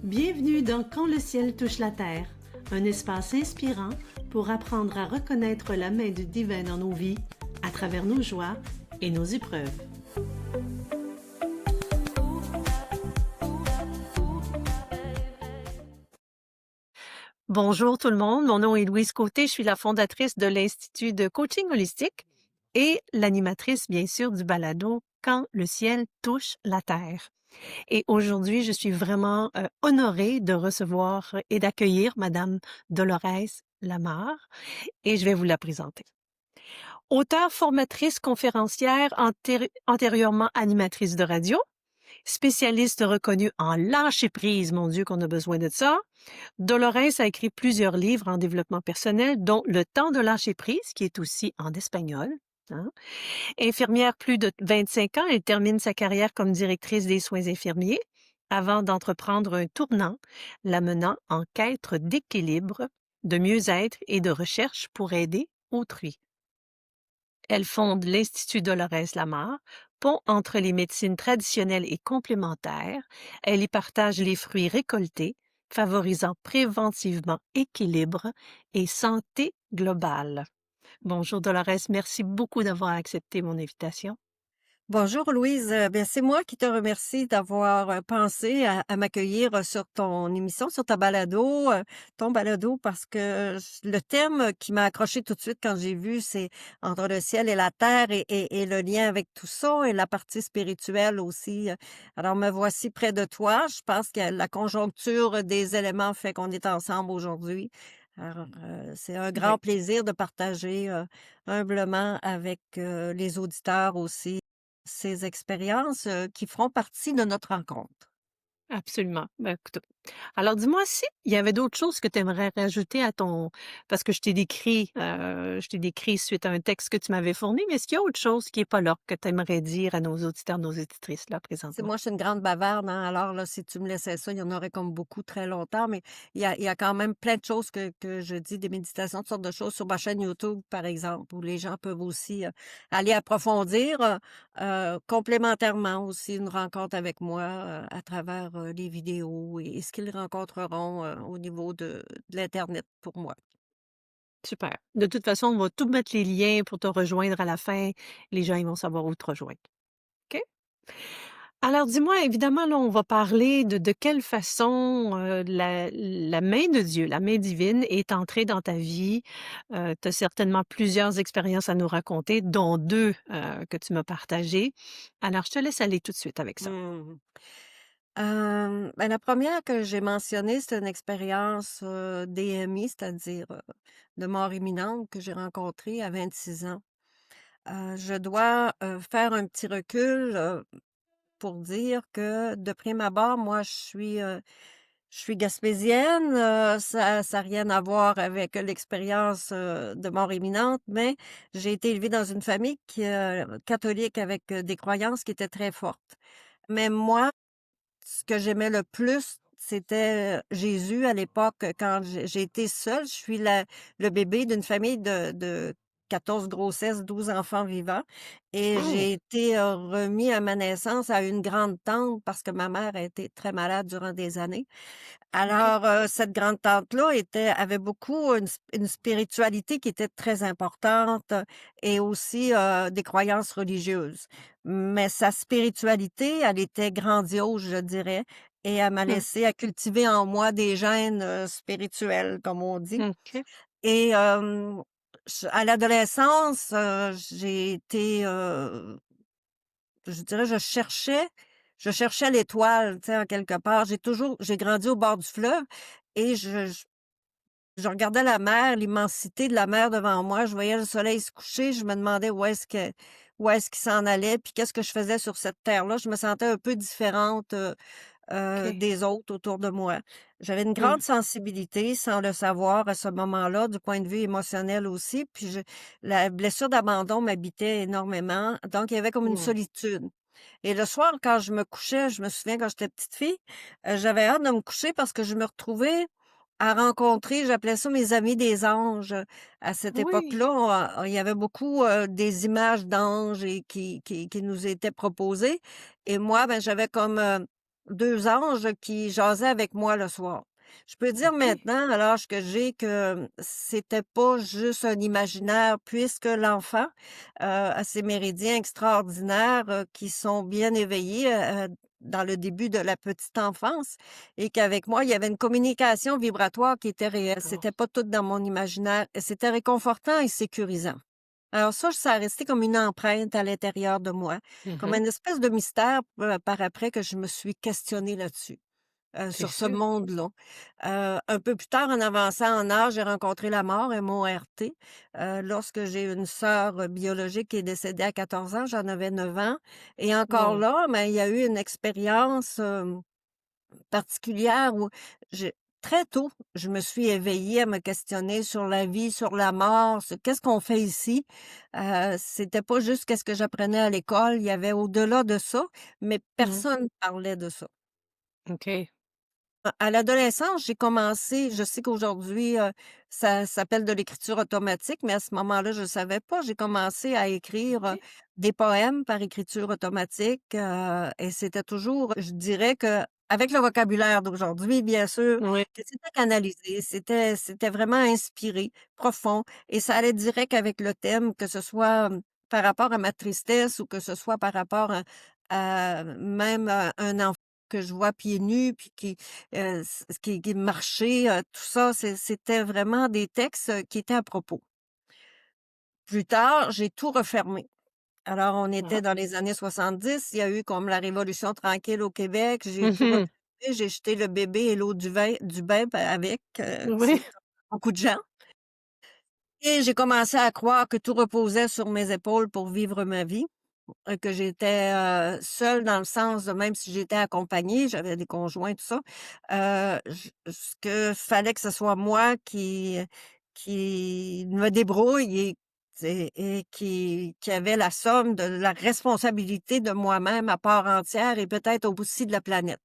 Bienvenue dans Quand le ciel touche la terre, un espace inspirant pour apprendre à reconnaître la main du divin dans nos vies à travers nos joies et nos épreuves. Bonjour tout le monde, mon nom est Louise Côté, je suis la fondatrice de l'Institut de coaching holistique et l'animatrice bien sûr du balado Quand le ciel touche la terre. Et aujourd'hui, je suis vraiment honorée de recevoir et d'accueillir Madame Dolores Lamarre et je vais vous la présenter. Auteure, formatrice, conférencière, antérieurement animatrice de radio, spécialiste reconnue en lâcher-prise, mon Dieu qu'on a besoin de ça. Dolores a écrit plusieurs livres en développement personnel, dont Le temps de lâcher-prise, qui est aussi en espagnol. Hein? Infirmière plus de 25 ans, elle termine sa carrière comme directrice des soins infirmiers avant d'entreprendre un tournant, la menant en quête d'équilibre, de mieux-être et de recherche pour aider autrui. Elle fonde l'Institut Dolores Lamarre, pont entre les médecines traditionnelles et complémentaires. Elle y partage les fruits récoltés, favorisant préventivement équilibre et santé globale. Bonjour Dolores, merci beaucoup d'avoir accepté mon invitation. Bonjour Louise, bien c'est moi qui te remercie d'avoir pensé à m'accueillir sur ton émission, sur ta balado, ton balado, parce que le thème qui m'a accroché tout de suite quand j'ai vu, c'est entre le ciel et la terre et le lien avec tout ça et la partie spirituelle aussi. Alors me voici près de toi. Je pense que la conjoncture des éléments fait qu'on est ensemble aujourd'hui. Alors, c'est un grand Oui. plaisir de partager humblement avec les auditeurs aussi ces expériences, qui feront partie de notre rencontre. Absolument. Ben, écoute, alors dis-moi si il y avait d'autres choses que tu aimerais rajouter à ton parce que je t'ai décrit suite à un texte que tu m'avais fourni, mais est-ce qu'il y a autre chose qui est pas là que tu aimerais dire à nos auditeurs, nos auditrices là Tu sais, présentement? moi, je suis une grande bavarde, hein, alors là, si tu me laissais ça, il y en aurait comme beaucoup très longtemps, mais il y a quand même plein de choses que je dis, des méditations, toutes sortes de choses sur ma chaîne YouTube, par exemple, où les gens peuvent aussi, aller approfondir, complémentairement aussi une rencontre avec moi, à travers, les vidéos et ce qu'ils rencontreront, au niveau de l'internet pour moi. Super. De toute façon, on va tout mettre les liens pour te rejoindre à la fin. Les gens, ils vont savoir où te rejoindre. OK? Alors dis-moi, évidemment, là, on va parler de quelle façon la main de Dieu, la main divine est entrée dans ta vie. Tu as certainement plusieurs expériences à nous raconter, dont deux que tu m'as partagées. Alors, je te laisse aller tout de suite avec ça. Mmh. Ben, la première que j'ai mentionnée, c'est une expérience, DMI, c'est-à-dire, de mort imminente que j'ai rencontrée à 26 ans. Je dois, faire un petit recul, pour dire que de prime abord, moi, je suis gaspésienne, ça a rien à voir avec l'expérience, de mort imminente, mais j'ai été élevée dans une famille catholique avec, des croyances qui étaient très fortes. Mais moi, ce que j'aimais le plus, c'était, Jésus à l'époque, quand j'ai été seule. Je suis le bébé d'une famille de 14 grossesses, 12 enfants vivants et Oh, j'ai été, remis à ma naissance à une grande tante parce que ma mère a été très malade durant des années. OK. Alors, cette grande tante-là avait beaucoup une spiritualité qui était très importante et aussi, des croyances religieuses. Mais sa spiritualité, elle était grandiose, je dirais, et elle m'a Hmm, laissé à cultiver en moi des gènes, spirituels, comme on dit. OK. Et à l'adolescence, j'ai été, je dirais, je cherchais l'étoile, tu sais, en quelque part. J'ai grandi au bord du fleuve et je regardais la mer, l'immensité de la mer devant moi. Je voyais le soleil se coucher. Je me demandais où est-ce qu'il s'en allait, puis qu'est-ce que je faisais sur cette terre-là. Je me sentais un peu différente, OK. des autres autour de moi. J'avais une Hmm, grande sensibilité sans le savoir à ce moment-là, du point de vue émotionnel aussi, puis la blessure d'abandon m'habitait énormément, donc il y avait comme une hmm. solitude. Et le soir, quand je me couchais, je me souviens quand j'étais petite fille, j'avais hâte de me coucher parce que je me retrouvais à rencontrer, j'appelais ça mes amis des anges. À cette Oui. époque-là, il y avait beaucoup, des images d'anges et qui nous étaient proposées et moi, ben, j'avais comme, 2 anges qui jasaient avec moi le soir. Je peux dire OK. maintenant, à l'âge que j'ai, que c'était pas juste un imaginaire puisque l'enfant, a ses méridiens extraordinaires, qui sont bien éveillés, dans le début de la petite enfance et qu'avec moi, il y avait une communication vibratoire qui était réelle. Oh. C'était pas tout dans mon imaginaire et c'était réconfortant et sécurisant. Alors ça a resté comme une empreinte à l'intérieur de moi, comme Mmh. une espèce de mystère, par après que je me suis questionnée là-dessus, C'est sur ce sûr. monde-là. Un peu plus tard, en avançant en âge, j'ai rencontré la mort, MORT. Lorsque j'ai une sœur, biologique qui est décédée à 14 ans, j'en avais 9 ans et encore Oh. là, ben, il y a eu une expérience, particulière où j'ai très tôt, je me suis éveillée à me questionner sur la vie, sur la mort, sur qu'est-ce qu'on fait ici? C'était pas juste qu'est-ce que j'apprenais à l'école, il y avait au-delà de ça, mais Mmh. personne parlait de ça. OK. À l'adolescence, j'ai commencé je sais qu'aujourd'hui, ça s'appelle de l'écriture automatique, mais à ce moment-là, je ne savais pas. J'ai commencé à écrire, OK. des poèmes par écriture automatique, et c'était toujours je dirais que avec le vocabulaire d'aujourd'hui, bien sûr, Oui. que c'était canalisé, c'était vraiment inspiré, profond et ça allait direct avec le thème, que ce soit, par rapport à ma tristesse ou que ce soit par rapport à même, un enfant que je vois pieds nus puis qui marchait, tout ça, c'était vraiment des textes, qui étaient à propos. Plus tard, j'ai tout refermé. Alors, on était Ah. dans les années 70, il y a eu comme la révolution tranquille au Québec, j'ai tout refermé, Mmh. j'ai jeté le bébé et l'eau du bain avec, Oui. c'est beaucoup de gens et j'ai commencé à croire que tout reposait sur mes épaules pour vivre ma vie. Que j'étais, seule dans le sens de même si j'étais accompagnée, j'avais des conjoints, tout ça, j ce que fallait que ce soit moi qui me débrouille et qui avait la somme de la responsabilité de moi-même à part entière et peut-être aussi de la planète.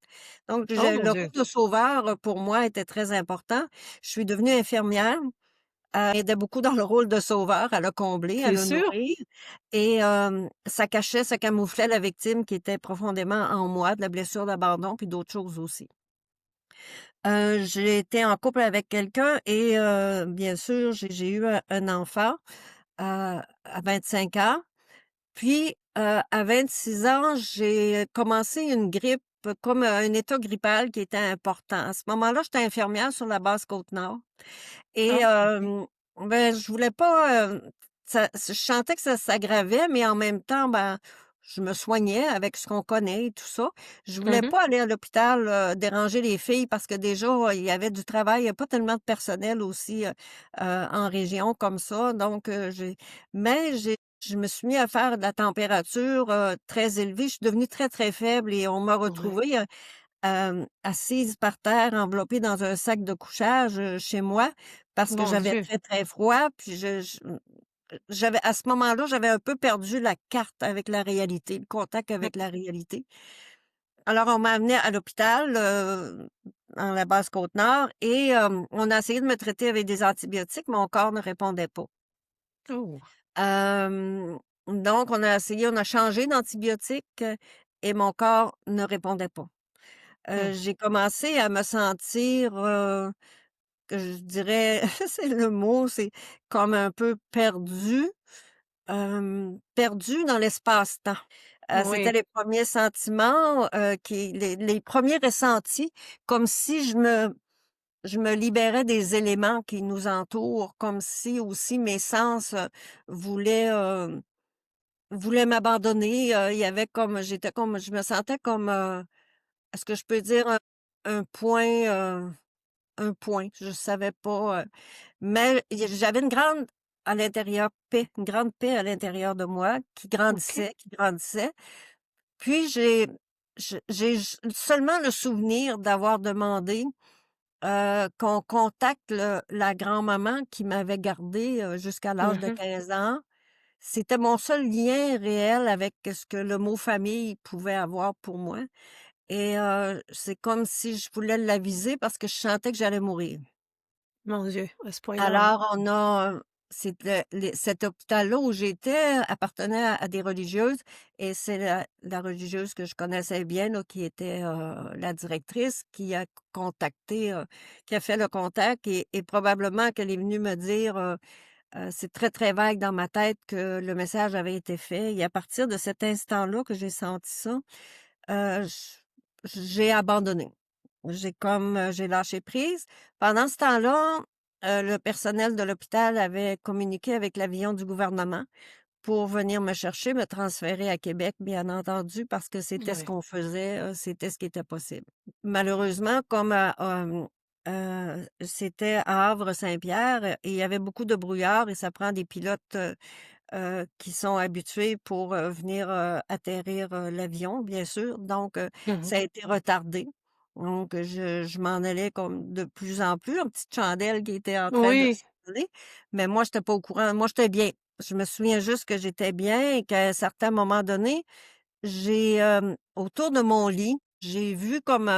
Donc Oh j'ai mon le Dieu! rôle de sauveur, pour moi était très important. Je suis devenue infirmière. Elle aidait beaucoup dans le rôle de sauveur, à le combler, à C'est le sûr. nourrir et ça cachait, ça camouflait la victime qui était profondément en moi, de la blessure d'abandon puis d'autres choses aussi. J'ai été en couple avec quelqu'un et bien sûr, j'ai eu un enfant, à 25 ans. Puis, à 26 ans, j'ai commencé une grippe, comme, un état grippal qui était important. À ce moment-là, j'étais infirmière sur la base Côte-Nord. Et Ah, OK. ben, je voulais pas, je sentais que ça s'aggravait, mais en même temps, ben, je me soignais avec ce qu'on connaît et tout ça. Je voulais Mmh. pas aller à l'hôpital, déranger les filles parce que déjà, il y avait du travail, il y a pas tellement de personnel aussi, en région comme ça. Donc j'ai je me suis mis à faire de la température, très élevée. Je suis devenue très, très faible et on m'a Ouais. retrouvée, assise par terre, enveloppée dans un sac de couchage, chez moi, parce que Mon j'avais Dieu! très, très froid, puis j'avais à ce moment-là, j'avais un peu perdu la carte avec la réalité, le contact Mmh. avec la réalité. Alors on m'a amenée à l'hôpital, dans la basse Côte-Nord et on a essayé de me traiter avec des antibiotiques, mon corps ne répondait pas. Oh! Hem, donc on a essayé, on a changé d'antibiotiques, et mon corps ne répondait pas. Mmh. J'ai commencé à me sentir, que je dirais, c'est le mot, c'est comme un peu perdue, perdue dans l'espace-temps. C'était Oui. les premiers sentiments, qui les 1ers ressentis, comme si je me libérais des éléments qui nous entourent, comme si aussi mes sens, voulaient, voulaient m'abandonner, il y avait comme j'étais comme je me sentais comme, est-ce que je peux dire un point, un point, je savais pas, mais j'avais une grande à l'intérieur paix, une grande paix à l'intérieur de moi qui OK. grandissait, qui grandissait. Puis j'ai seulement le souvenir d'avoir demandé, qu'on contacte la grand-maman qui m'avait gardée, jusqu'à l'âge de Mmh. 15 ans. C'était mon seul lien réel avec ce que le mot famille pouvait avoir pour moi et c'est comme si je voulais l'aviser parce que je sentais que j'allais mourir. Mon Dieu, à ce point-là, hein? Alors cet hôpital-là où j'étais appartenait à des religieuses et c'est la religieuse que je connaissais bien là, qui était, la directrice qui a contacté, qui a fait le contact et probablement qu'elle est venue me dire, c'est très, très vague dans ma tête que le message avait été fait et à partir de cet instant-là que j'ai senti ça, j j'ai abandonné. J'ai lâché prise. Pendant ce temps-là, le personnel de l'hôpital avait communiqué avec l'avion du gouvernement pour venir me chercher, me transférer à Québec, bien entendu, parce que c'était ce Ouais. qu'on faisait, c'était ce qui était possible. Malheureusement, comme c'était à Havre-Saint-Pierre, et il y avait beaucoup de brouillard et ça prend des pilotes, qui sont habitués pour, venir, atterrir, l'avion, bien sûr. Donc, Mmh. ça a été retardé. Donc, je m'en allais comme de plus en plus, une petite chandelle qui était en train de Oui. s'envoler, mais moi, j'étais pas au courant. Moi, j'étais bien. Je me souviens juste que j'étais bien et qu'à un certain moment donné, autour de mon lit, j'ai vu comme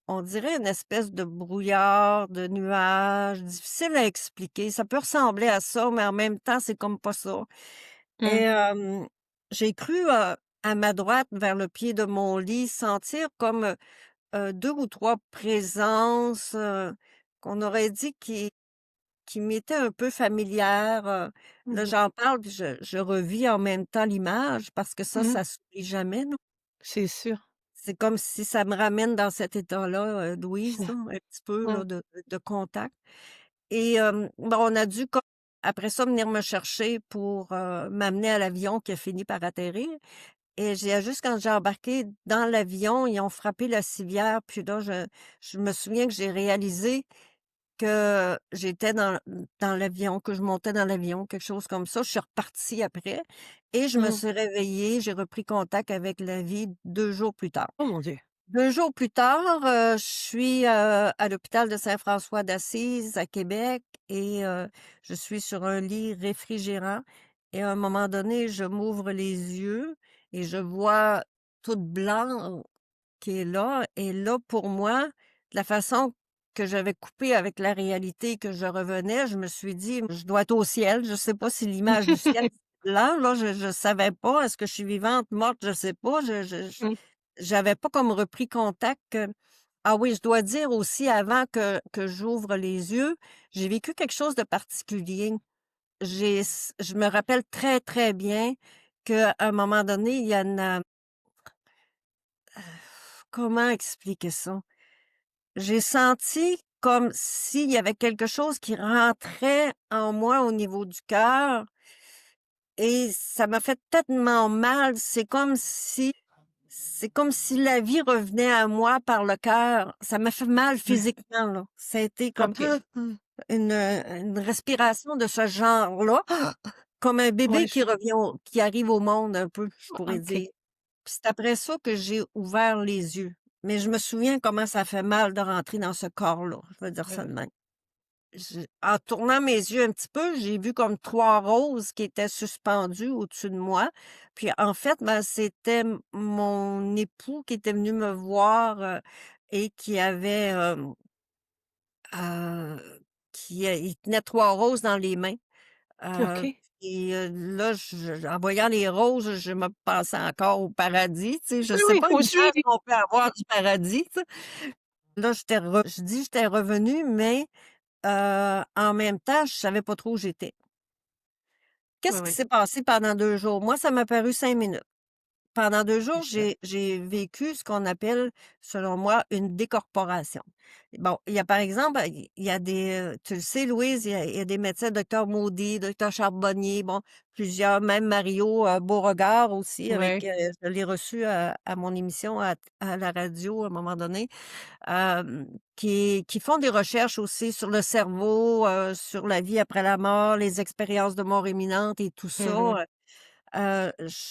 on dirait une espèce de brouillard, de nuages, difficile à expliquer. Ça peut ressembler à ça, mais en même temps, c'est comme pas ça. Et Mmh. j'ai cru, à ma droite, vers le pied de mon lit, sentir comme, 2 ou 3 présences, qu'on aurait dit qui m'étaient un peu familières, là, Mmh. j'en parle puis je revis en même temps l'image parce que Mmh. ça s'oublie jamais, non? C'est sûr. C'est comme si ça me ramène dans cet état-là, Louise, là, un petit peu Mmh. là de contact et bon, on a dû après ça venir me chercher pour, m'amener à l'avion qui a fini par atterrir et j'ai juste quand j'ai embarqué dans l'avion, ils ont frappé la civière puis là, je me souviens que j'ai réalisé que j'étais dans l'avion, que je montais dans l'avion, quelque chose comme ça. Je suis repartie après et je me Mmh. suis réveillée, j'ai repris contact avec la vie 2 jours plus tard. Oh mon Dieu! 2 jours plus tard, je suis, à l'hôpital de Saint-François d'Assise à Québec et je suis sur un lit réfrigérant et à un moment donné, je m'ouvre les yeux et je vois tout blanc qui est là et là, pour moi, de la façon que j'avais coupé avec la réalité, que je revenais, je me suis dit: «Je dois être au ciel». Je sais pas si l'image du ciel, c'est là, je savais pas. Est-ce que je suis vivante, morte? Je sais pas. Mmh. J'avais pas comme repris contact, ah oui, je dois dire aussi avant que j'ouvre les yeux, j'ai vécu quelque chose de particulier. Je me rappelle très, très bien qu'à un moment donné, il y a comment expliquer ça? J'ai senti comme s'il y avait quelque chose qui rentrait en moi au niveau du cœur et ça m'a fait tellement mal. C'est comme si la vie revenait à moi par le cœur. Ça m'a fait mal Ouais. physiquement, là. Ça a été comme OK. une respiration de ce genre-là, comme un Ouais, bébé je qui arrive au monde un peu, je pourrais OK. dire. Puis c'est après ça que j'ai ouvert les yeux. Mais je me souviens comment ça fait mal de rentrer dans ce corps-là, je vais dire Ouais, ça de ouais. même. En tournant mes yeux un petit peu, j'ai vu comme 3 roses qui étaient suspendues au-dessus de moi. Puis en fait, ben, c'était mon époux qui était venu me voir, et qui avait, heu, il tenait 3 roses dans les mains. Heu, OK. là, en voyant les roses, je me pensais encore au paradis, tu sais, je Oui, sais oui, pas moi aussi. l'image qu'on peut avoir du paradis, tu sais. Là, j'étais revenue, mais en même temps, je savais pas trop où j'étais. Oui, Qu'est-ce qui oui. s'est passé pendant 2 jours? Moi, ça m'a paru 5 minutes. Pendant 2 jours, Excellent. j'ai vécu ce qu'on appelle, selon moi, une décorporation. Bon, il y a par exemple, il y a tu le sais Louise, il y a des médecins, docteur Maudy, docteur Charbonnier, bon, plusieurs, même Mario, Beauregard aussi avec, Ouais. je l'ai reçu à mon émission à la radio à un moment donné, qui font des recherches aussi sur le cerveau, sur la vie après la mort, les expériences de mort imminente et tout ça, Mmh.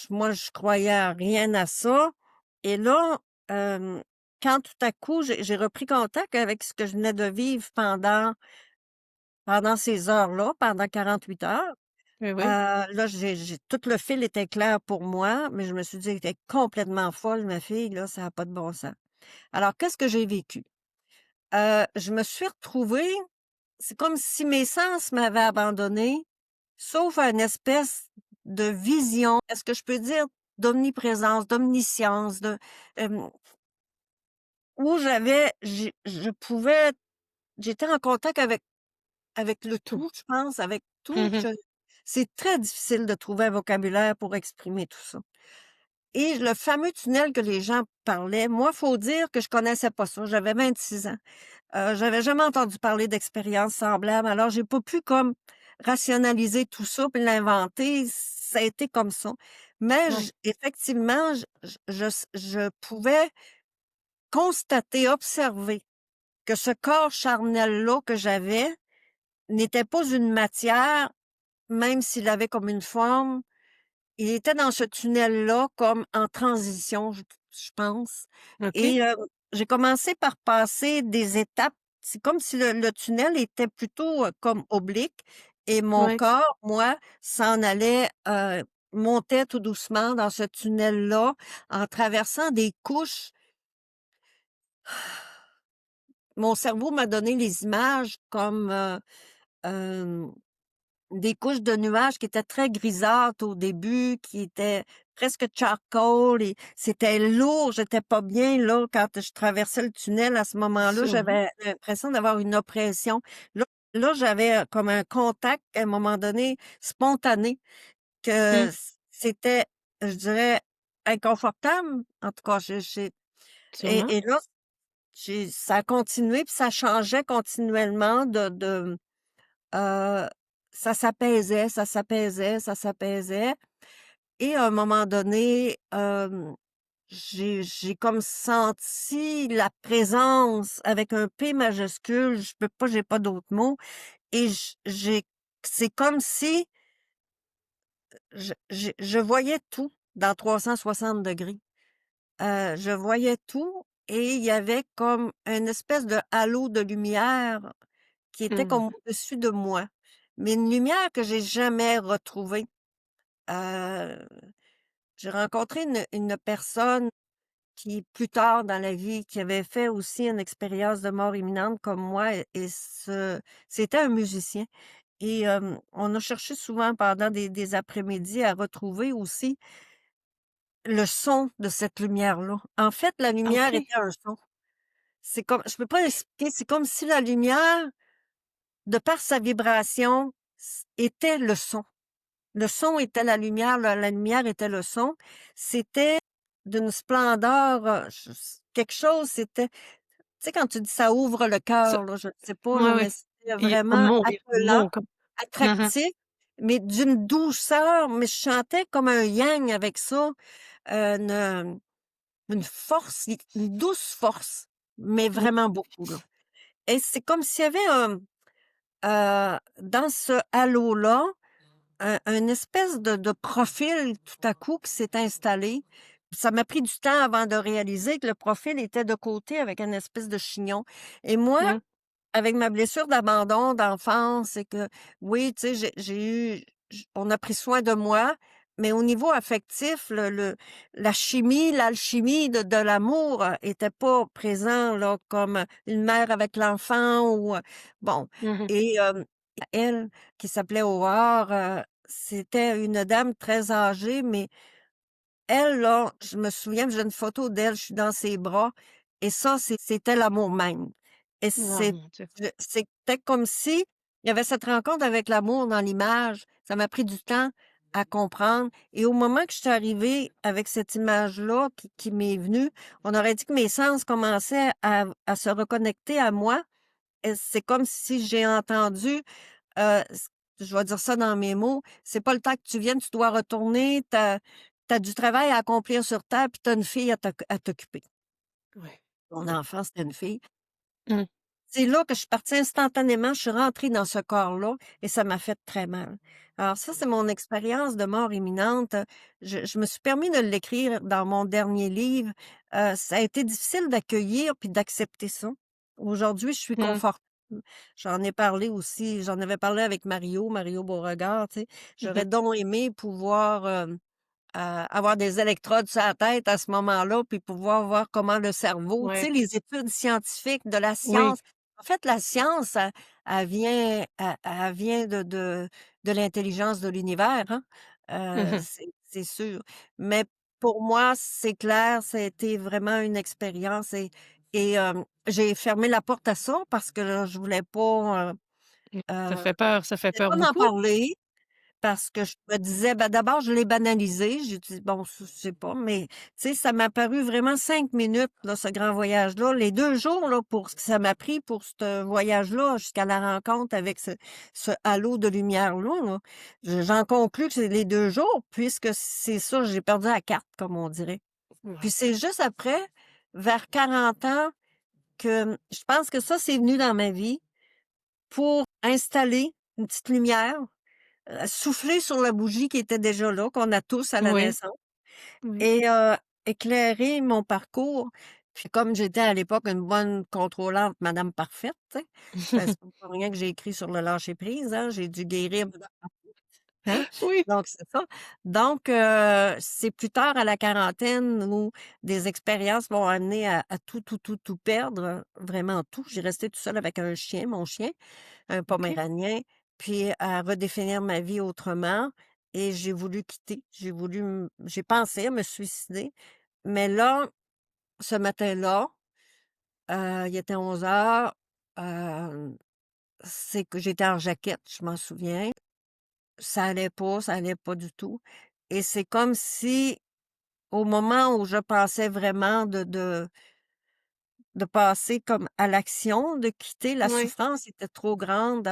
moi, je croyais à rien à ça et là, quand tout à coup, j'ai repris contact avec ce que je venais de vivre pendant ces heures-là, pendant 48 heures, Oui, oui. là, j'ai tout le fil était clair pour moi, mais je me suis dit: «Elle était complètement folle, ma fille, là, ça a pas de bon sens». Alors, qu'est-ce que j'ai vécu? Je me suis retrouvée c'est comme si mes sens m'avaient abandonnée, sauf à une espèce de vision, est-ce que je peux dire d'omniprésence, d'omniscience, hem, où je pouvais j'étais en contact avec le Tout. tout, je pense, avec tout. Mmh. C'est très difficile de trouver un vocabulaire pour exprimer tout ça. Et le fameux tunnel que les gens parlaient, moi, faut dire que je connaissais pas ça. J'avais 26 ans. J'avais jamais entendu parler d'expériences semblables. Alors, j'ai pas pu comme rationaliser tout ça puis l'inventer. Ça a été comme ça. Mais Ouais. effectivement, je pouvais constater, observer que ce corps charnel-là que j'avais n'était pas une matière, même s'il avait comme une forme. Il était dans ce tunnel-là comme en transition, je pense. OK. Et j'ai commencé par passer des étapes. C'est comme si le tunnel était plutôt, comme oblique et mon Ouais. corps, moi, s'en allait, montait tout doucement dans ce tunnel-là en traversant des couches. Mon cerveau m'a donné les images comme, hem des couches de nuages qui étaient très grisâtres au début, qui étaient presque charcoal et c'était lourd, j'étais pas bien là quand je traversais le tunnel à ce moment-là, Sûrement. j'avais l'impression d'avoir une oppression. Là j'avais, comme un contact à un moment donné spontané que Mmh. c'était, je dirais, inconfortable. En tout cas, j'ai Sûrement. et là, ça a continué puis ça changeait continuellement Heu, ça s'apaisait, ça s'apaisait, ça s'apaisait et à un moment donné, j'ai comme senti la présence avec un P majuscule, je peux pas j'ai pas d'autres mots et j'ai c'est comme si je voyais tout dans 360°. Je voyais tout et il y avait comme une espèce de halo de lumière qui était Mmh. comme au-dessus de moi, mais une lumière que j'ai jamais retrouvée. Heu, j'ai rencontré une personne qui, plus tard dans la vie, qui avait fait aussi une expérience de mort imminente comme moi et c'était un musicien et on a cherché souvent pendant des après-midi à retrouver aussi le son de cette lumière-là. En fait, la lumière OK. était un son. C'est comme je peux pas expliquer, c'est comme si la lumière, de par sa vibration, était le son. Le son était la lumière, la lumière était le son. C'était d'une splendeur, quelque chose, c'était tu sais, quand tu dis: «Ça ouvre le Ça cœur», là, je ne sais pas, ouais, là, ouais. mais c'était Il y a pas vraiment mot, il y a pas de appelant, mots comme mmh. attractif, mais d'une douceur, mais je sentais comme un yang avec ça, une, une force, une douce force, mais Mmh. vraiment beaucoup, là et c'est comme s'il y avait dans ce halo-là, un espèce de profil tout à coup qui s'est installé. Ça m'a pris du temps avant de réaliser que le profil était de côté avec une espèce de chignon et moi, Mmh. avec ma blessure d'abandon d'enfance et que oui, tu sais, j'ai eu on a pris soin de moi, mais au niveau affectif, la chimie, l'alchimie de l'amour, était pas présent là, comme une mère avec l'enfant ou, bon Mmh. et elle qui s'appelait Aurore, c'était une dame très âgée, mais elle là, je me souviens, j'ai une photo d'elle, je suis dans ses bras et ça, c'était l'amour même et Oh mon Dieu. c'était comme si il y avait cette rencontre avec l'amour dans l'image. Ça m'a pris du temps à comprendre et au moment que je suis arrivée avec cette image-là qui m'est venue, on aurait dit que mes sens commençaient à se reconnecter à moi et c'est comme si j'ai entendu, c je vais dire ça dans mes mots, c'est pas le temps que tu viennes, tu dois retourner, tu as du travail à accomplir sur terre, puis tu as une fille à t'occuper. Ouais. Mon Ouais. enfant, c'était une fille. Mmh. C'est là que je suis partie instantanément, je suis rentrée dans ce corps-là et ça m'a fait très mal. Alors ça, c'est mon expérience de mort imminente. Je me suis permis de l'écrire dans mon dernier livre. Ça a été difficile d'accueillir puis d'accepter ça. Aujourd'hui, je suis Mmh. confortable. J'en ai parlé aussi, j'en avais parlé avec Mario Beauregard, tu sais. Mmh J'aurais mh. donc aimé pouvoir, avoir des électrodes sur la tête à ce moment-là, puis pouvoir voir comment le cerveau tu Ouais. sais, les études scientifiques de la Oui. science En fait, la science, elle vient de l'intelligence de l'univers, hein, Mmh. c'est sûr. Mais pour moi, c'est clair, ça a été vraiment une expérience j'ai fermé la porte à ça parce que là, je voulais pas, Mmh. heu, Ça je fait voulais peur pas en beaucoup? parler. Parce que je me disais, ben, d'abord, je l'ai banalisé. J'ai dit: «Bon, je sais pas», mais tu sais, ça m'a paru vraiment 5 minutes, là, ce grand voyage-là. Les 2 jours, là, pour ce que ça m'a pris pour ce voyage-là, jusqu'à la rencontre avec ce halo de lumière-là, là, j'en conclus que c'est les 2 jours puisque c'est ça, j'ai perdu la carte, comme on dirait. Puis Ouais. c'est juste après, vers 40 ans, que je pense que ça, c'est venu dans ma vie pour installer une petite lumière. Souffler sur la bougie qui était déjà là, qu'on a tous à la Oui, naissance oui. et éclairer mon parcours. Puis comme j'étais à l'époque une bonne contrôlante madame parfaite, tu sais, c'est pas pour rien que j'ai écrit sur le lâcher prise, hein, j'ai dû guérir madame hein? Oui. Donc c'est ça. Donc c'est plus tard à la quarantaine où des expériences m'ont amené à tout perdre, vraiment tout. J'ai resté toute seule avec un chien, mon chien un OK. Poméránien, puis à redéfinir ma vie autrement et j'ai voulu quitter. J'ai pensé à me suicider, mais là, ce matin-là, il était 11 heures. C'est que j'étais en jaquette, je m'en souviens. Ça allait pas du tout et c'est comme si, au moment où je pensais vraiment de passer comme à l'action, de quitter, la Oui. souffrance était trop grande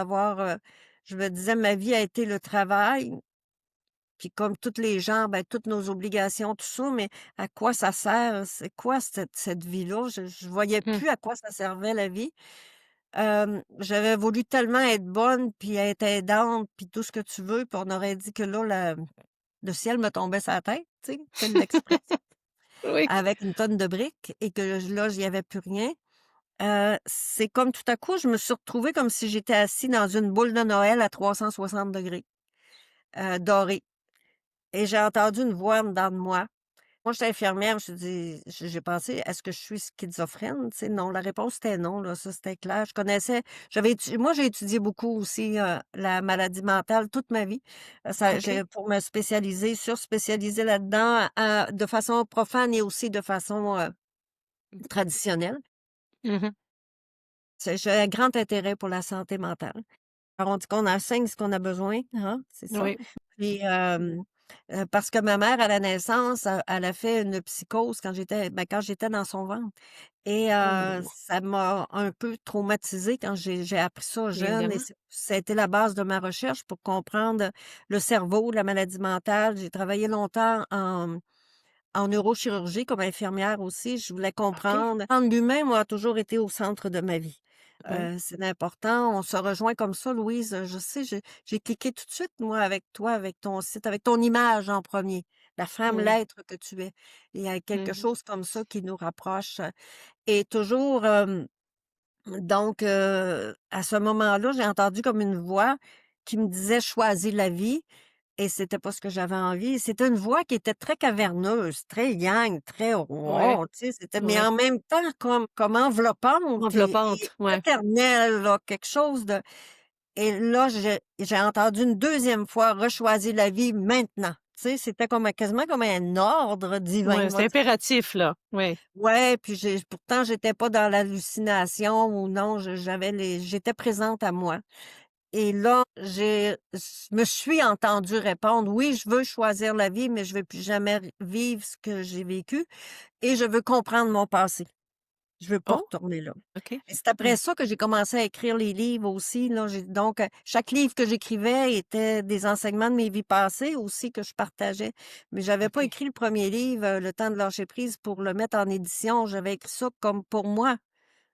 je me disais: «Ma vie a été le travail, puis comme toutes les gens, ben, toutes nos obligations, tout ça, mais à quoi ça sert? C'est quoi cette vie-là?» Je voyais Mmh. plus à quoi ça servait la vie. J'avais voulu tellement être bonne, puis être aidante, puis tout ce que tu veux, puis on aurait dit que là, le ciel me tombait sur la tête, tu sais, telle l'expression, Oui. avec une tonne de briques et que là, j'y avais plus rien. C'est comme tout à coup, je me suis retrouvée comme si j'étais assis dans une boule de Noël à 360°, dorée et j'ai entendu une voix en dedans de moi. Moi, j'étais infirmière, je dis j'ai pensé: «Est-ce que je suis schizophrène?» Tu sais, non, la réponse était non, là, ça, c'était clair. Je connaissais moi, j'ai étudié beaucoup aussi, la maladie mentale toute ma vie. Ça OK. j'ai pour me spécialiser, surspécialiser là-dedans, de façon profane et aussi de façon, traditionnelle. Mmh. J'ai un grand intérêt pour la santé mentale. Alors on dit qu'on enseigne ce qu'on a besoin, hein, c'est ça. Oui. Puis, parce que ma mère, à la naissance, elle a fait une psychose quand j'étais dans son ventre et Oh! ça m'a un peu traumatisée quand j'ai appris ça jeune et Évidemment. ça a été la base de ma recherche pour comprendre le cerveau, la maladie mentale. J'ai travaillé longtemps en neurochirurgie comme infirmière aussi, je voulais OK. comprendre. L'humain, moi, a toujours été au centre de ma vie. Oui. C'est important, on se rejoint comme ça, Louise, je sais, j'ai cliqué tout de suite, moi, avec toi, avec ton site, avec ton image en premier, la femme, Oui. l'être que tu es. Il y a quelque Mmh. chose comme ça qui nous rapproche, et toujours, donc à ce moment-là, j'ai entendu comme une voix qui me disait: «Choisis la vie». Et c'était pas ce que j'avais envie. C'était une voix qui était très caverneuse, très yang, très Ouais. rond, tu sais, mais Ouais. en même temps comme enveloppante et Enveloppante, ouais. paternelle, là, quelque chose de et là, j'ai entendu une deuxième fois: «Rechoisis la vie maintenant». Tu sais, c'était quasiment comme un ordre divin, Ouais, on c'est va dire. impératif, là. Oui. Ouais, puis pourtant j'étais pas dans l'hallucination ou non, j'étais présente à moi. Et là, me suis entendue répondre: «Oui, je veux choisir la vie, mais je veux plus jamais vivre ce que j'ai vécu et je veux comprendre mon passé. Je veux pas Oh! retourner là». OK. Et c'est après Mmh. ça que j'ai commencé à écrire les livres aussi, là. Chaque livre que j'écrivais était des enseignements de mes vies passées aussi que je partageais. Mais j'avais pas OK. écrit le premier livre, Le temps de lâcher prise, pour le mettre en édition. J'avais écrit ça comme pour moi.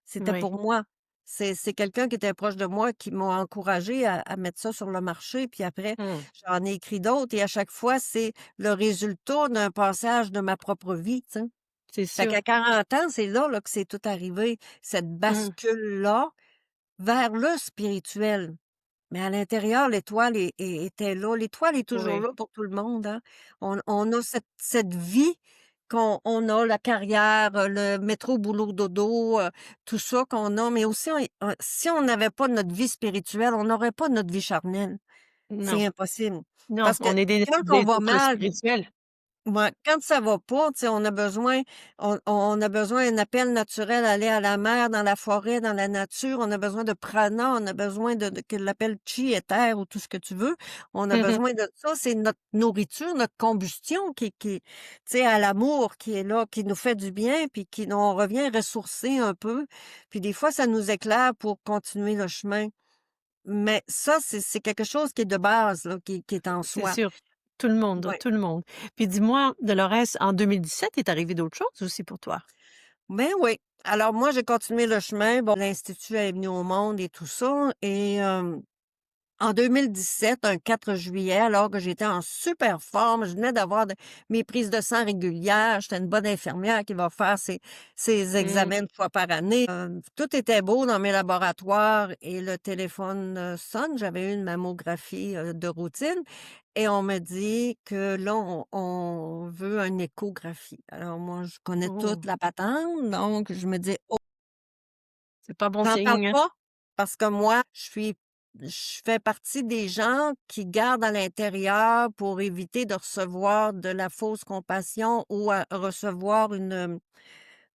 C'était Oui. pour moi. C'est quelqu'un qui était proche de moi qui m'a encouragée à mettre ça sur le marché, puis après, Mmh. j'en ai écrit d'autres et à chaque fois, c'est le résultat d'un passage de ma propre vie, tu sais. C'est Fait sûr. qu'à 40 ans, c'est là, que c'est tout arrivé, cette Mmh. bascule-là vers le spirituel. Mais à l'intérieur, l'étoile était là. L'étoile est toujours Oui. là pour tout le monde, hein. On a cette vie qu'on a, la carrière, le métro boulot dodo, tout ça qu'on a, mais aussi si on n'avait pas notre vie spirituelle, on n'aurait pas notre vie charnelle. Non, C'est impossible. non, Parce que on est quand on des va êtres mal, spirituels. ouais, quand ça va pas, tu sais, on a besoin d'un appel naturel, aller à la mer, dans la forêt, dans la nature. On a besoin de prana, on a besoin de que l'appelle chi, éther ou tout ce que tu veux. On a Mmh. besoin de ça. C'est notre nourriture, notre combustion tu sais, à l'amour qui est là, qui nous fait du bien, puis on revient ressourcé un peu. Puis des fois, ça nous éclaire pour continuer le chemin. Mais ça, c'est quelque chose qui est de base, là, qui est en C'est soi. sûr, tout le monde, Ouais. tout le monde. Puis dis-moi, Dolores, en 2017, il est arrivé d'autres choses aussi pour toi? Ben oui. Alors moi, j'ai continué le chemin. Bon, l'institut est venu au monde et tout ça. Et en 2017, un 4 juillet, alors que j'étais en super forme, je venais d'avoir mes prises de sang régulières. J'étais une bonne infirmière qui va faire ses Mmh. examens une fois par année. Tout était beau dans mes laboratoires et le téléphone sonne. J'avais eu une mammographie de routine et on me dit que là, on veut une échographie. Alors moi, je connais toute Oh, la patente, donc je me dis: c'est pas bon J'en parle signe. pas parce que moi, je fais partie des gens qui gardent à l'intérieur pour éviter de recevoir de la fausse compassion ou recevoir une,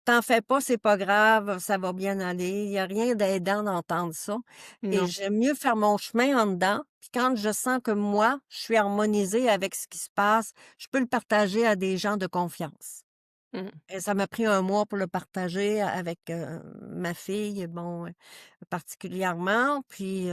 «T'en fais pas, c'est pas grave, ça va bien aller». Il y a rien d'aidant d'entendre ça et Non. j'aime mieux faire mon chemin en dedans, puis quand je sens que moi, je suis harmonisée avec ce qui se passe, je peux le partager à des gens de confiance. Mmh. Et ça m'a pris un mois pour le partager avec, ma fille, bon, particulièrement. Puis,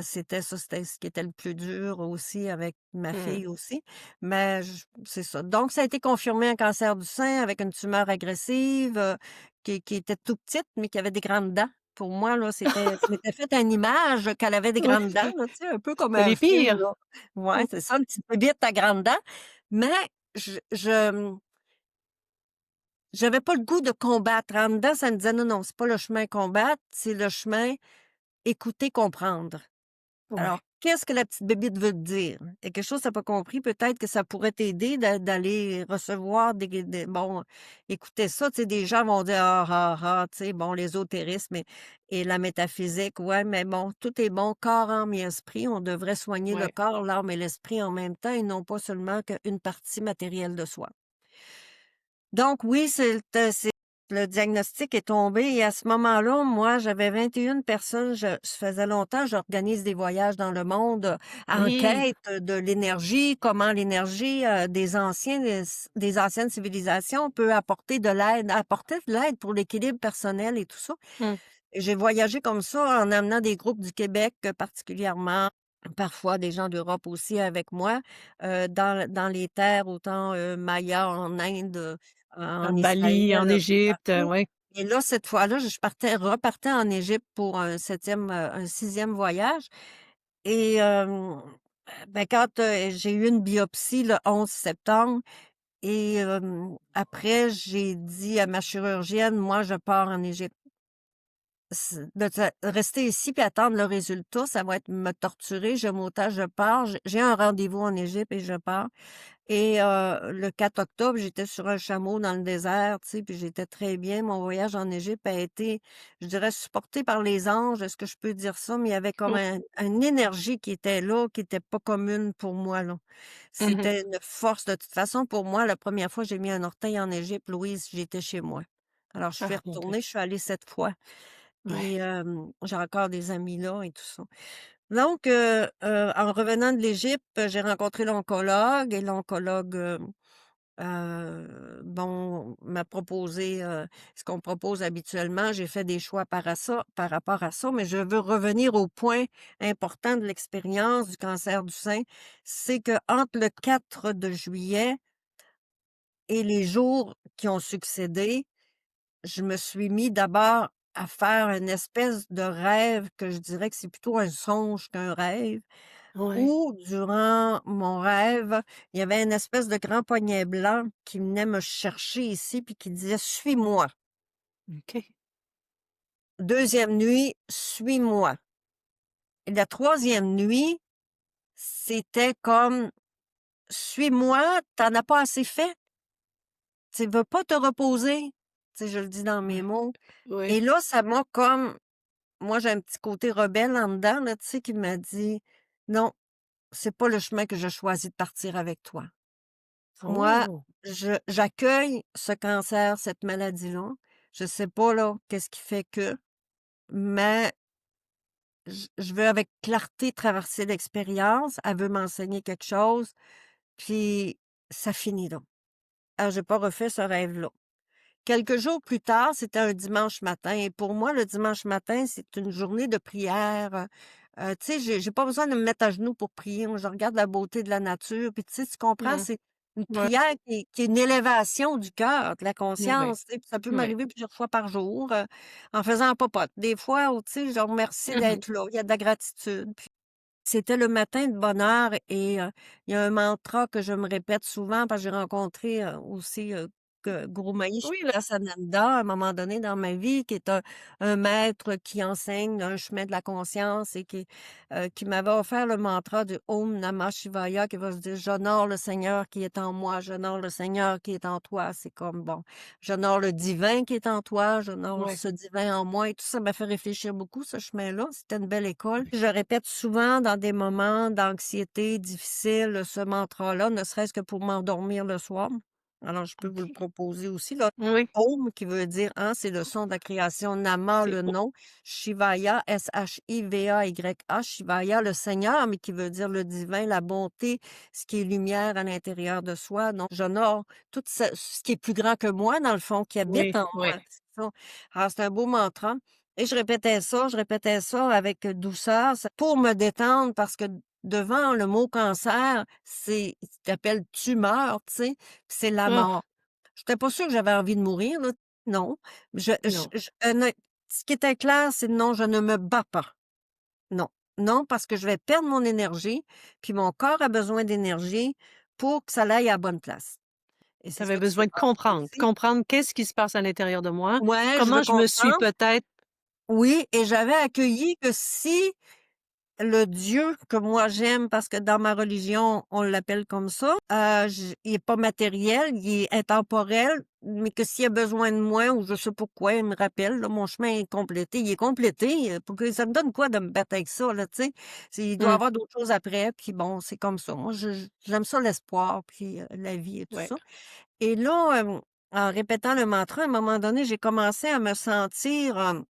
c'était ce qui était le plus dur aussi avec ma Mmh. fille aussi. Mais c'est ça. Donc ça a été confirmé un cancer du sein avec une tumeur agressive, qui était tout petite, mais qui avait des grandes dents. Pour moi, là, je m'étais fait une image qu'elle avait des Ouais, grandes dents, là, tu sais, un peu comme c'est un les film, pires. là. Ouais, Mmh. c'est ça, une petite bébite à grandes dents. Mais je j'avais pas le goût de combattre. En dedans, ça me disait: «Non, non, c'est pas le chemin combattre, c'est le chemin écouter, comprendre». Alors, Ouais, qu'est-ce que la petite bébite veut te dire? Il y a quelque chose que tu pas compris, peut-être que ça pourrait t'aider d'aller recevoir bon, écouter ça, tu sais, des gens vont dire: «Ah, ah, ah», tu sais, bon, l'ésotérisme et la métaphysique, ouais, mais bon, tout est bon, corps, âme et esprit. On devrait soigner le ouais. corps, l'âme et l'esprit en même temps et non pas seulement qu'une partie matérielle de soi. Donc oui, c'est le diagnostic est tombé et à ce moment-là, moi, j'avais 21 personnes. Ça faisait longtemps, j'organise des voyages dans le monde, en Oui. quête de l'énergie, comment l'énergie, des anciennes civilisations peut apporter de l'aide pour l'équilibre personnel et tout ça. Mmh. Et j'ai voyagé comme ça en amenant des groupes du Québec, particulièrement, parfois des gens d'Europe aussi avec moi, dans les terres autant, mayas en Inde, À en Bali, Israël, en un peu Égypte, partout. ouais. Et là, cette fois-là, je repartais en Égypte pour un 6e voyage et ben, quand, j'ai eu une biopsie le 11 septembre et après j'ai dit à ma chirurgienne: «Moi, je pars en Égypte». Rester ici puis attendre le résultat, ça va être me torturer. Je pars. J'ai un rendez-vous en Égypte et je pars et le 4 octobre, j'étais sur un chameau dans le désert, tu sais, puis j'étais très bien. Mon voyage en Égypte a été, je dirais, supporté par les anges. Est-ce que je peux dire ça? Mais il y avait comme Mmh. une énergie qui était là, qui était pas commune pour moi, là. Mmh mh. C'était une force. De toute façon, pour moi, la première fois que j'ai mis un orteil en Égypte, Louise, j'étais chez moi. Alors je suis Ah mon Dieu. retournée, je suis allée 7 fois. Ouais. Et j'ai encore des amis là et tout ça. Donc en revenant de l'Égypte, j'ai rencontré l'oncologue et l'oncologue, bon, m'a proposé, ce qu'on propose habituellement. J'ai fait des choix par rapport à ça, mais je veux revenir au point important de l'expérience du cancer du sein. C'est que entre le 4 de juillet et les jours qui ont succédé, je me suis mis d'abord à faire une espèce de rêve que je dirais que c'est plutôt un songe qu'un rêve, Ouais. où durant mon rêve, il y avait une espèce de grand poignet blanc qui venait me chercher ici puis qui disait: «Suis-moi». OK. Deuxième nuit: «Suis-moi». Et la troisième nuit, c'était comme: «Suis-moi, t'en as pas assez fait? tu veux pas te reposer? Tu sais, je le dis dans mes Ouais. mots. Oui. Et là, ça m'a comme moi, j'ai un petit côté rebelle en dedans, là, tu sais, qui m'a dit: «Non, c'est pas le chemin que je choisis de partir avec toi. Moi, Oh! j'accueille ce cancer, cette maladie-là. Je sais pas, là, qu'est-ce qui fait que, mais je veux avec clarté traverser l'expérience. Elle veut m'enseigner quelque chose, puis ça finit là. J'ai pas refait ce rêve-là. Quelques jours plus tard, c'était un dimanche matin et pour moi, le dimanche matin, c'est une journée de prière, tu sais, j'ai pas besoin de me mettre à genoux pour prier. Moi, je regarde la beauté de la nature, puis tu sais, tu comprends? Mmh. C'est une Ouais. prière qui est une élévation du cœur, de la Ouais. conscience, tu sais, puis ça peut Ouais. m'arriver plusieurs fois par jour, en faisant un popote. Des fois où, tu sais, je remercie Mmh mh. d'être là, il y a de la gratitude. C'était le matin de bonne heure et il y a un mantra que je me répète souvent parce que j'ai rencontré, aussi, que Guru Mahesh Oui, là. Sananda à un moment donné dans ma vie, qui est un maître qui enseigne un chemin de la conscience et qui m'avait offert le mantra du Om Namah Shivaya qui va se dire: «J'honore le Seigneur qui est en moi, j'honore le Seigneur qui est en toi». C'est comme bon, j'honore le divin qui est en toi, j'honore Ouais. ce divin en moi et tout ça m'a fait réfléchir beaucoup ce chemin-là. C'était une belle école. Je répète souvent dans des moments d'anxiété difficiles ce mantra-là, ne serait-ce que pour m'endormir le soir. Alors je peux vous le OK. proposer aussi là. Oui, Om qui veut dire, hein, c'est le son de la création, Nama c'est le o nom, Shivaya, Shivaya, Shivaya le Seigneur, mais qui veut dire le divin, la bonté, ce qui est lumière à l'intérieur de soi. Donc j'honore tout ce qui est plus grand que moi, dans le fond, qui habite oui, en oui. moi. C'est ça. Alors, c'est un beau mantra. Et je répétais ça avec douceur pour me détendre parce que devant le mot cancer, c'est, tu t'appelles tumeur, tu sais, puis c'est la Oh! mort. J'étais pas sûre que j'avais envie de mourir, là. Non. Non. Ce qui était clair, c'est non, je ne me bats pas. Non. Non, parce que je vais perdre mon énergie, puis mon corps a besoin d'énergie pour que ça aille à la bonne place. Et Tu c'est avais ça qui s'est besoin de passé comprendre, aussi. comprendre qu'est-ce qui se passe à l'intérieur de moi, Ouais, je veux comment je me suis comprendre. peut-être Oui, et j'avais accueilli que si le Dieu que moi j'aime, parce que dans ma religion, on l'appelle comme ça, j il est pas matériel, il est intemporel, mais que s'il a besoin de moi ou je sais pas quoi, il me rappelle, là, mon chemin est complété. Il est complété, pour que ça me donne quoi de me battre avec ça, là, tu sais? Il doit y mmh, avoir d'autres choses après, puis bon, c'est comme ça. Moi, j'aime ça l'espoir, puis, la vie et tout ouais. ça. Et là, en répétant le mantra, à un moment donné, j'ai commencé à me sentir,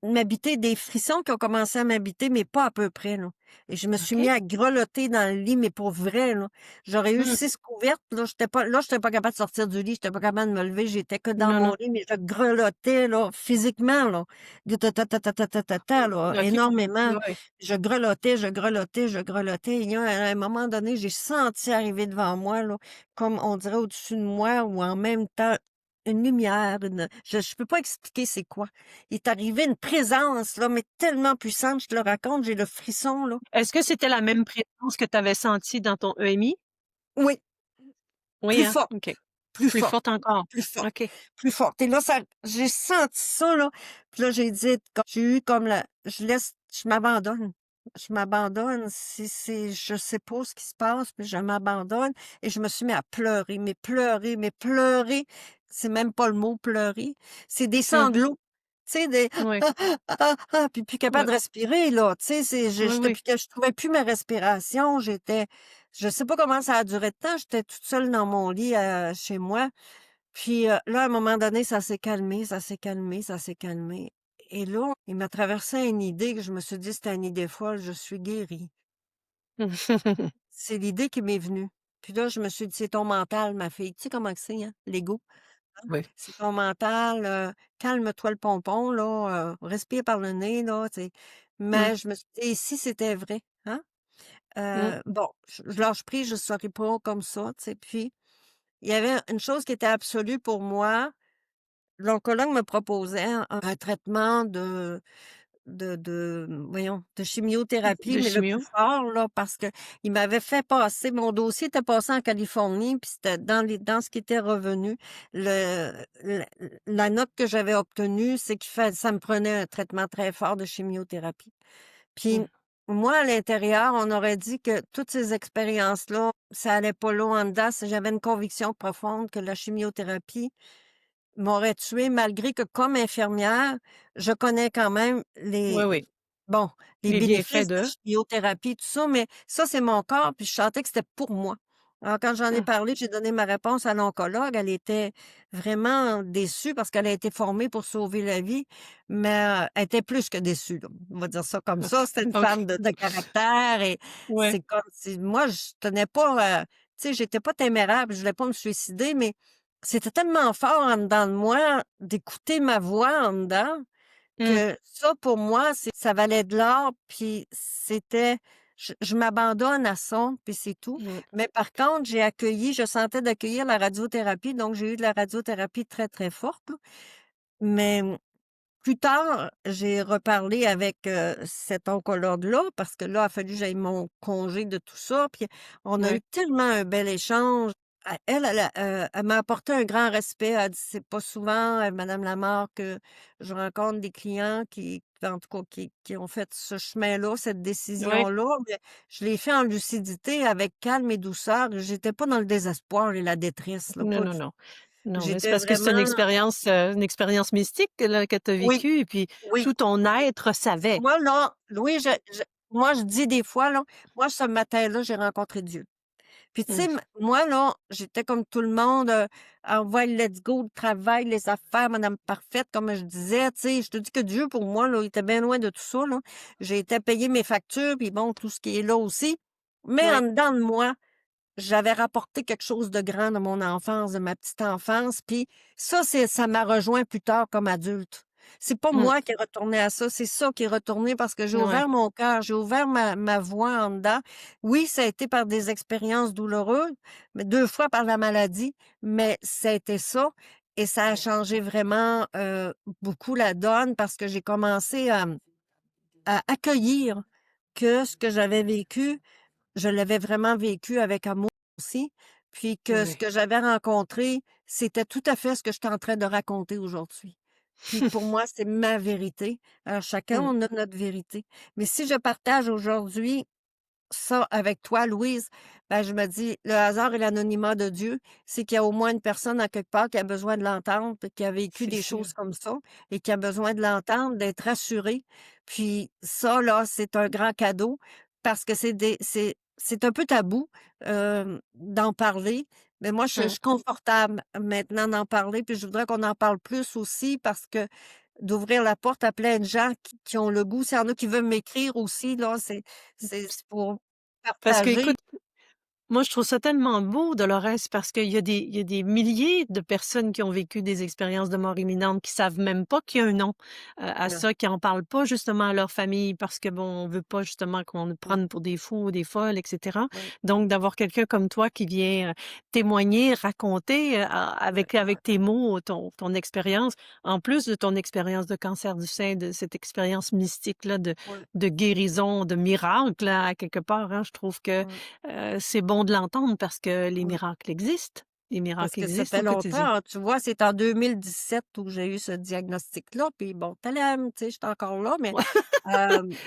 m'habiter des frissons qui ont commencé à m'habiter, mais pas à peu près, là. Et je me suis mis OK. à grelotter dans le lit, mais pour vrai, là. J'aurais eu Mmh. 6 couvertes, là, j'étais pas capable de sortir du lit, j'étais pas capable de me lever, j'étais que dans Non, mon non. lit, mais je grelottais, là, physiquement, là. De ta ta ta ta ta ta ta ta, là, OK. énormément. Ouais. Je grelottais, je grelottais, je grelottais. Il y a à un moment donné, j'ai senti arriver devant moi, là, comme on dirait au-dessus de moi ou en même temps, une lumière, je peux pas expliquer c'est quoi. Il est arrivé une présence, là, mais tellement puissante, je te le raconte, j'ai le frisson, là. Est-ce que c'était la même présence que tu avais sentie dans ton EMI? Oui, Oui, plus hein? forte, OK. plus Plus forte, forte encore? plus forte, OK. plus forte. Et là, j'ai senti ça, là. Puis là, j'ai dit, j'ai eu comme je m'abandonne. Je m'abandonne. Je sais pas ce qui se passe, mais je m'abandonne. Et je me suis mis à pleurer, mais pleurer, mais pleurer. C'est même pas le mot pleurer. C'est des Mmh. sanglots. Tu sais, Oui. puis plus capable Ouais. de respirer, là. Tu sais, Oui, j'étais oui. plus, je trouvais plus ma respiration. Je sais pas comment ça a duré de temps. J'étais toute seule dans mon lit, chez moi. Puis, là, à un moment donné, ça s'est calmé, ça s'est calmé, ça s'est calmé. Et là, il m'a traversé une idée que je me suis dit: «C'était une idée folle, je suis guérie». C'est l'idée qui m'est venue. Puis là, je me suis dit: «C'est ton mental, ma fille». Tu sais comment que c'est, hein, l'ego, hein? Oui. C'est ton mental, calme-toi le pompon, là, respire par le nez, là, tu sais. Mmh. Mais je me suis dit: «Et si c'était vrai?» Hein? Mmh. Bon, je lâche prise, je serai pas comme ça, tu sais. Puis, il y avait une chose qui était absolue pour moi. L'oncologue me proposait un traitement voyons, de chimiothérapie, De mais le chimio? plus fort, là, parce que il m'avait fait passer mon dossier était passé en Californie, puis c'était dans ce qui était revenu. Le la la note que j'avais obtenue, c'est ça me prenait un traitement très fort de chimiothérapie. Puis Mmh. moi, à l'intérieur, on aurait dit que toutes ces expériences-là, ça allait pas loin en dedans. J'avais une conviction profonde que la chimiothérapie m'aurait tuée malgré que comme infirmière, je connais quand même Oui, oui, bon, les les bienfaits bénéfices de la de chimiothérapie, tout ça, mais ça, c'est mon corps, puis je sentais que c'était pour moi. Alors, quand j'en ai ah, parlé, j'ai donné ma réponse à l'oncologue. Elle était vraiment déçue parce qu'elle a été formée pour sauver la vie, mais elle était plus que déçue, là. On va dire ça comme ça. OK, C'était une OK, femme de caractère et ouais, c'est comme si moi, je tenais pas, tu sais, j'étais pas téméraire, puis je voulais pas me suicider, mais c'était tellement fort en dedans de moi d'écouter ma voix en dedans mmh, que ça, pour moi, ça valait de l'or, puis c'était je m'abandonne à ça, puis c'est tout. mmh, Mais par contre, je sentais d'accueillir la radiothérapie, donc j'ai eu de la radiothérapie très, très forte, là. Mais plus tard, j'ai reparlé avec, cet oncologue-là parce que là, il a fallu que j'aille mon congé de tout ça, puis on a eu ouais, tellement un bel échange. Elle m'a apporté un grand respect. Elle a dit: «C'est pas souvent, madame Lamarre, que je rencontre des clients en tout cas, qui ont fait ce chemin-là, cette ouais. décision-là, mais je l'ai fait en lucidité, avec calme et douceur. J'étais pas dans le désespoir et la détresse, là, Non, pas non, du tout. non. Non, mais c'est J'étais parce que c'est vraiment une expérience mystique que là, que tu as oui, vécue et puis oui. tout ton être savait. Moi, là, oui, moi, je dis des fois, là, moi, ce matin-là, j'ai rencontré Dieu. Puis, tu sais, Mmh, moi, là, j'étais comme tout le monde, envoie le let's go, le travail, les affaires, madame parfaite, comme je disais, tu sais. Je te dis que Dieu, pour moi, là, il était bien loin de tout ça, là. J'ai été payer mes factures, puis bon, tout ce qui est là aussi. Mais en ouais, dedans de moi, j'avais rapporté quelque chose de grand de mon enfance, de ma petite enfance, puis ça m'a rejoint plus tard comme adulte. C'est pas mmh, moi qui est retourné à ça, c'est ça qui est retourné parce que j'ai ouais, ouvert mon cœur, j'ai ouvert ma voix en dedans. Oui, ça a été par des expériences douloureuses, mais 2 fois par la maladie, mais ça a été ça et ça a changé vraiment, beaucoup la donne parce que j'ai commencé à accueillir que ce que j'avais vécu je l'avais vraiment vécu avec amour aussi, puis que ce ouais. que j'avais rencontré, c'était tout à fait ce que je suis en train de raconter aujourd'hui. Puis pour moi, c'est ma vérité. Alors chacun, Mmh, on a notre vérité. Mais si je partage aujourd'hui ça avec toi, Louise, ben, je me dis, le hasard et l'anonymat de Dieu, c'est qu'il y a au moins une personne à quelque part qui a besoin de l'entendre, puis qui a vécu c'est des sûr. choses comme ça et qui a besoin de l'entendre, d'être rassuré. Puis ça, là, c'est un grand cadeau parce que c'est un peu tabou d'en parler. Mais moi, je Mmh. suis confortable maintenant d'en parler, puis je voudrais qu'on en parle plus aussi parce que d'ouvrir la porte à plein de gens qui ont le goût. S'il y en a qui veulent m'écrire aussi, là, c'est pour Parce que partager. écoute, moi, je trouve ça tellement beau, Dolores, parce qu'il y a des milliers de personnes qui ont vécu des expériences de mort imminente, qui savent même pas qu'il y a un nom à Ouais, ça, qui en parlent pas justement à leur famille parce que bon, on veut pas justement qu'on nous ouais, prenne pour des fous ou des folles, etc. ouais, Donc, d'avoir quelqu'un comme toi qui vient témoigner, raconter ouais, ouais, avec tes mots ton expérience, en plus de ton expérience de cancer du sein, de cette expérience mystique là ouais, de guérison, de miracle là, à quelque part, hein, je trouve que ouais, c'est bon de l'entendre parce que les ouais. miracles existent. Les Parce miracles que ça existent fait au quotidien. longtemps, hein, tu vois? C'est en 2017 où j'ai eu ce diagnostic-là, puis bon, tadam, tu sais, j'étais encore là, Ouais.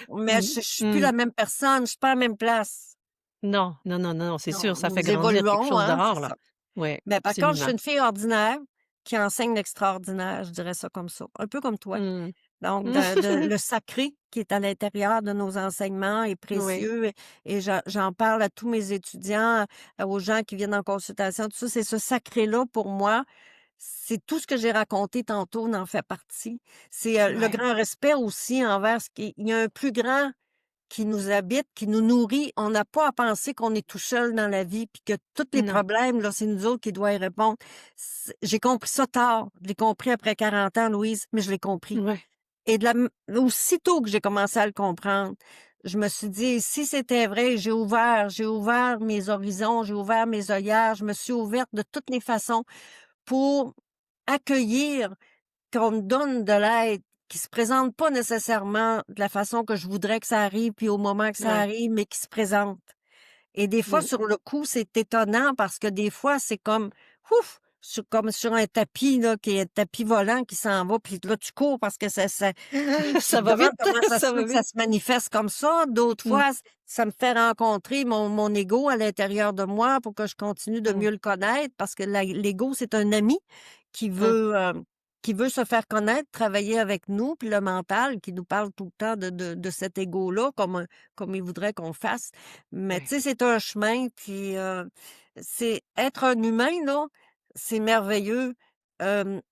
mais Mmh. je suis plus Mmh. la même personne, je suis pas à la même place. Non, non, non, non, c'est Non, sûr, ça fait nous grandir quelque évoluons, chose de hein, c'est rare, là. ça. Ouais, Mais par contre, je suis absolument. une fille ordinaire qui enseigne l'extraordinaire, je dirais ça comme ça, un peu comme toi. Mmh. Donc de le sacré qui est à l'intérieur de nos enseignements est Oui, précieux et j'en parle à tous mes étudiants, aux gens qui viennent en consultation, tout ça. C'est ce sacré-là pour moi, c'est tout ce que j'ai raconté tantôt en fait partie. C'est, le ouais, grand respect aussi envers ce qui il y a un plus grand qui nous habite, qui nous nourrit. On n'a pas à penser qu'on est tout seul dans la vie, puis que tous les non, problèmes, là, c'est nous autres qui doit y répondre. J'ai compris ça tard. Je l'ai compris après 40 ans, Louise, mais je l'ai compris. ouais, Et aussitôt que j'ai commencé à le comprendre, je me suis dit: «Si c'était vrai», j'ai ouvert mes horizons, j'ai ouvert mes œillères, je me suis ouverte de toutes les façons pour accueillir qu'on me donne de l'aide qui se présente pas nécessairement de la façon que je voudrais que ça arrive, puis au moment que ça ouais, arrive, mais qui se présente. Et des fois, mmh, sur le coup, c'est étonnant parce que des fois, c'est comme: «Ouf! comme sur un tapis, là, qui est un tapis volant qui s'en va, puis là, tu cours parce que tu Ça te va vite, demandes comment ça se ça va fait que ça vite. se manifeste comme ça. D'autres Mmh, fois, ça me fait rencontrer mon ego à l'intérieur de moi pour que je continue de mmh, mieux le connaître parce que l'ego, c'est un ami qui mmh, veut, qui veut se faire connaître, travailler avec nous, puis le mental qui nous parle tout le temps de cet ego-là comme il voudrait qu'on fasse. Mais tu ouais. sais, c'est un chemin, puis c'est être un humain, là, c'est merveilleux.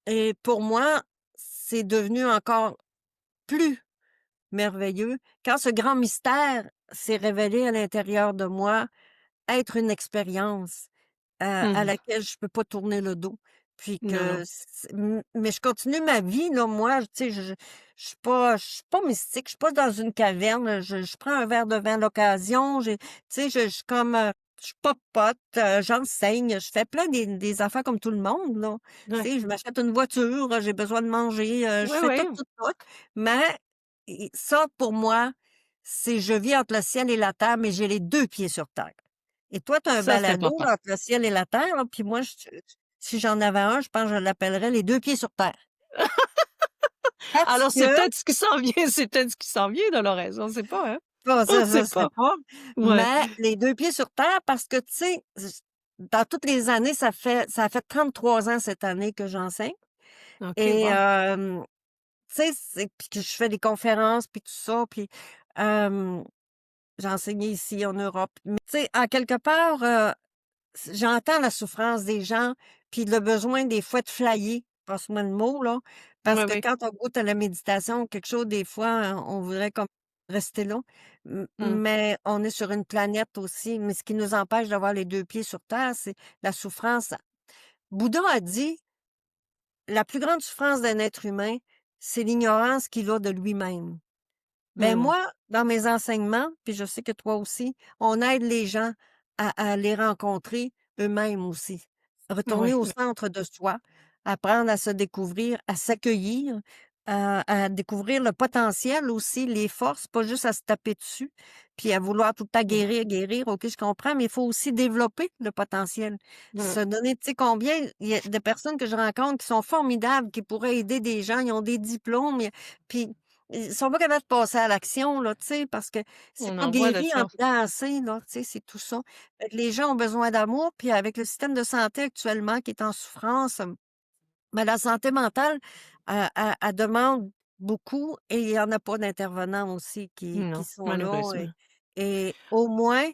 Et pour moi, c'est devenu encore plus merveilleux quand ce grand mystère s'est révélé à l'intérieur de moi, être une expérience, à Mmh. laquelle je peux pas tourner le dos. Puis Non, que non. mais je continue ma vie, là, moi, tu sais, je suis pas mystique, je suis pas dans une caverne, je prends un verre de vin à l'occasion, tu sais, je suis comme, je papote, j'enseigne, je fais plein des affaires comme tout le monde, là. Tu Ouais. sais, je m'achète une voiture, j'ai besoin de manger, je Ouais, fais tout, ouais, tout, tout. Mais ça, pour moi, c'est je vis entre le ciel et la terre, mais j'ai les 2 pieds sur terre. Et toi, tu as un ça, c'est balado important. là, entre le ciel et la terre, là, puis moi, si j'en avais un, je pense que je l'appellerais «Les 2 pieds sur terre». Parce Alors, c'est que peut-être ce qui s'en vient, c'est peut-être ce qui s'en vient, Dolores, on sait pas, hein? bon, On ça sait je sais pas. pas, Ouais. mais les 2 pieds sur terre parce que, tu sais, dans toutes les années, ça fait 33 ans cette année que j'enseigne OK, et wow. tu sais, c'est puis que je fais des conférences puis tout ça, puis, hem, j'ai enseigné ici en Europe. Mais tu sais, à quelque part, j'entends la souffrance des gens, puis le besoin des fois de flyer, passe-moi le mot, là, parce Ouais, que ouais. quand on goûte à la méditation ou quelque chose, des fois, on voudrait comme rester là. Mmh. Mais on est sur une planète aussi, mais ce qui nous empêche d'avoir les 2 pieds sur terre, c'est la souffrance. Bouddha a dit: «La plus grande souffrance d'un être humain, c'est l'ignorance qu'il a de lui-même». Ben Mmh. moi, dans mes enseignements, puis je sais que toi aussi, on aide les gens à les rencontrer eux-mêmes aussi. Retourner Ouais, au ouais. centre de soi, apprendre à se découvrir, à s'accueillir, à découvrir le potentiel aussi, les forces, pas juste à se taper dessus, puis à vouloir tout le temps Mmh. guérir, guérir. OK, je comprends, mais il faut aussi développer le potentiel. Mmh. Se donner, tu sais combien il y a de personnes que je rencontre qui sont formidables, qui pourraient aider des gens, ils ont des diplômes, puis ils sont pas capables de passer à l'action, là, tu sais, parce que c'est On pas en voit de guéri en ça. dedans assez, là, tu sais, c'est tout ça. Fait que les gens ont besoin d'amour, puis avec le système de santé actuellement qui est en souffrance, mais la santé mentale, elle demande beaucoup et il y en a pas d'intervenants aussi qui Non, sont là malheureusement. et au moins,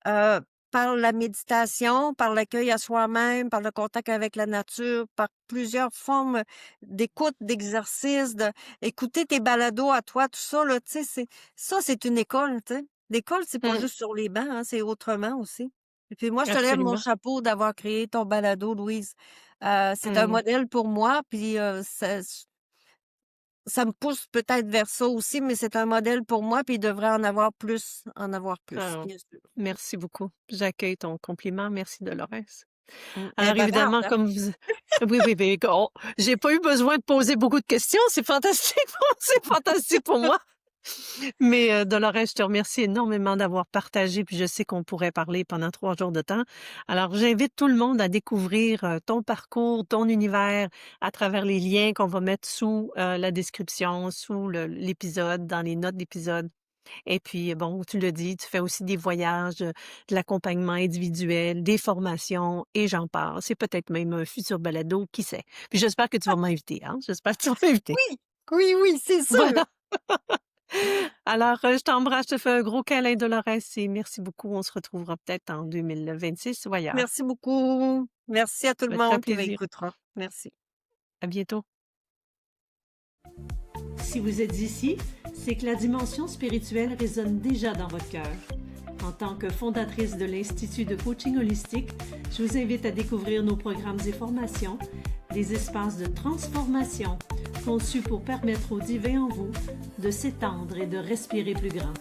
heu, par la méditation, par l'accueil à soi-même, par le contact avec la nature, par plusieurs formes d'écoute, d'exercice, écouter tes balados à toi, tout ça là, tu sais, c'est une école, tu sais. L'école, c'est pas Mmh. juste sur les bancs, hein, c'est autrement aussi. Et puis moi, je te lève mon Absolument. chapeau d'avoir créé ton balado, Louise. C'est un Mmh. modèle pour moi, puis, ça me pousse peut-être vers ça aussi, mais c'est un modèle pour moi, puis il devrait en avoir plus, Alors, bien sûr. merci beaucoup. J'accueille ton compliment. Merci, Dolores. Elle est Alors bavarde, évidemment, hein? comme vous oui, oui, mais j'ai pas eu besoin de poser beaucoup de questions, c'est fantastique c'est fantastique pour moi. Mais Dolores, je te remercie énormément d'avoir partagé, puis je sais qu'on pourrait parler pendant 3 jours de temps. Alors j'invite tout le monde à découvrir, ton parcours, ton univers à travers les liens qu'on va mettre sous, la description, sous l'épisode, dans les notes d'épisode. Et puis, bon, tu le dis, tu fais aussi des voyages, de l'accompagnement individuel, des formations et j'en passe. Et peut-être même un futur balado, qui sait? Puis j'espère que tu vas m'inviter, hein? J'espère que tu vas m'inviter. Oui! Oui, oui, c'est sûr! Voilà. Alors, je t'embrasse, je te fais un gros câlin, Dolores, et merci beaucoup. On se retrouvera peut-être en 2026 ou ailleurs. Merci beaucoup. Merci à tout Ça le va être un monde qui plaisir. m'écoutera. Merci. À bientôt. Si vous êtes ici, c'est que la dimension spirituelle résonne déjà dans votre cœur. En tant que fondatrice de l'Institut de coaching holistique, je vous invite à découvrir nos programmes et formations, des espaces de transformation conçus pour permettre au divin en vous de s'étendre et de respirer plus grand.